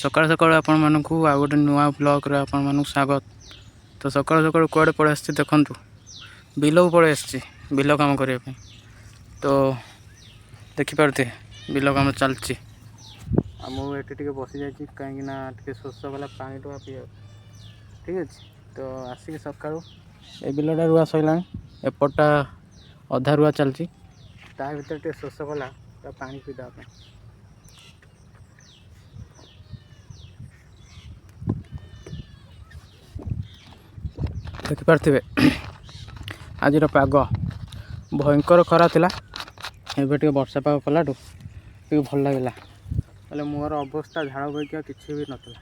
सकाळ सकाळ आपण मानकु आ गोटे नुआ ब्लॉग रे आपण मानकु स्वागत। तो सकाळ सकाळ कुआडे पळे आछी देखंतु बिलो पळे आछी बिलो काम करिया पे। तो देखि पारते बिलो काम चलची आ मु एठी टिके बसि जायछि काहेकि ना टिके शोष वाला पानी टोपा पिया ठीक अछि। तो आसिक सकाळु ए बिलोटा रुआ सइलानी एपटा अधा रुआ चलची ता भीतर टिके शोष कला तो पानी पिदा पे देखिपारे आज पाग भयंकर खरा थिला एबे टिके वर्षा पाग कलाटू टिके भल लागला बोले मोर अवस्था झाड़ बहिका किसी भी नथला।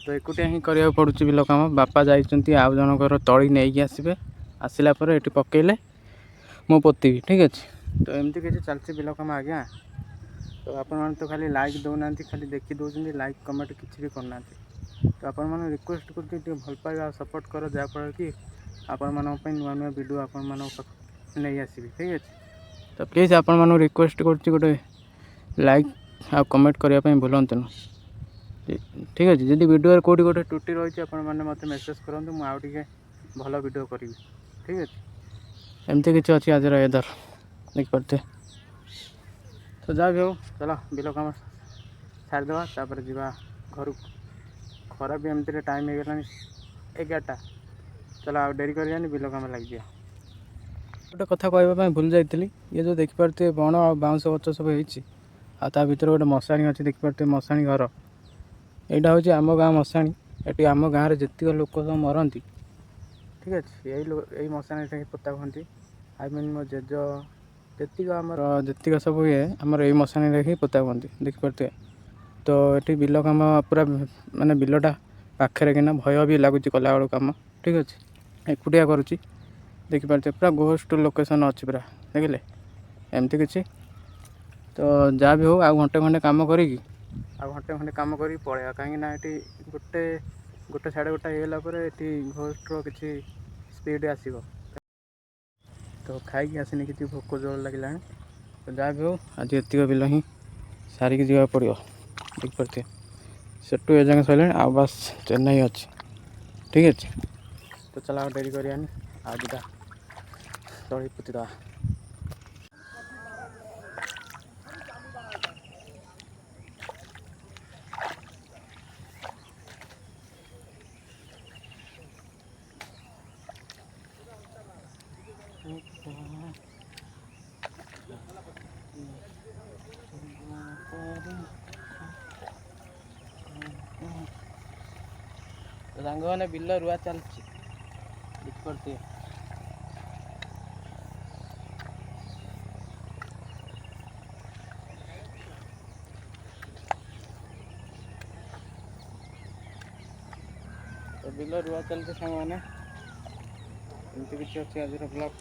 तो एकुटिया ही करिया पड़ुची बिल काम बापा जाइचंती आ जनकर तड़ी नहीं आसबे आसिला परे एठी पकेइले मो पोतीबी ठीक अछि। तो एमती किसी चलची बिल काम आज्ञा। तो आपण माने तो खाली लाइक दउना खाली देखि दउछंती लाइक कमेंट किछि भी करना। तो आपण माने रिक्वेस्ट करती भल पाइबा सपोर्ट कर जहाँफल कि आपण मानक नुआ नुआ वीडियो आपण मानक नहीं आसबि ठीक अछि। तो प्लीज आपण मानक रिक्वेस्ट करछि गोटे लाइक आ कमेंट करिया पई भूलंतु ठीक अछि। जदि वीडियो कोठी गोटे टुटी रही आपण माने मते मेसेज करंतु मु आउ टिके भलो वीडियो करिवि ठीक अछि। एमती किछि अछि आज एदर देख पड़ते। तो जा भी हो चलो बिल काम छाड़ देवा तापर जीवा घर खरा भी एमती टाइम हो गलानी 11टा। चलो आ डेरी करियानी बिल काम लग जा। गोटे कथा कहवाई भूल जाइली ये जो देखिपे बण आ बाउंश गच सब होती आ ता भीतर गोटे मशाणी अच्छी देखिपे मशाणी घर यहाँ हूँ आम गाँ मशाणी। ये आम गाँव में जीत लोक सब मरती ठीक अच्छे यही मशाणी पोता हुंती आई मीन मो जेज जी आमर जी सब हुए आमर यही मशाणी ही पोता हुंती देखिपे। तो ये बिल कम पूरा मानने बिलटा पाखे कि भय भी लगुच कला बेलू कम ठीक अच्छे एकुटिया करुच्ची देखिपे पूरा गोस्ट लोकेशन अच्छी पूरा देखिले एमती किसी। तो जहाँ भी हो आ घंटे खंडे कम करी घंटे खंडे कम कर पलैया कहीं ये गोटे गोटे साढ़े गोटे होगा ये घोष्टर किसी स्पीड आसो। तो खाई आसनी कि भोक जोर लगे। तो जहाँ भी हो आज एतिक बिल ही सारिक जावाक पड़ो देखिपे सेठू एजाएं सर आ बस चेन्नई अच्छी ठीक अच्छे। तो चला डेरी करियानी आ दिटा तली पोतीदा। रंग मैंने बिल रुआ चलती देखिपे तो बिल रुआ चलते सांग मैंने एमती किसी अच्छे आज ब्लॉग।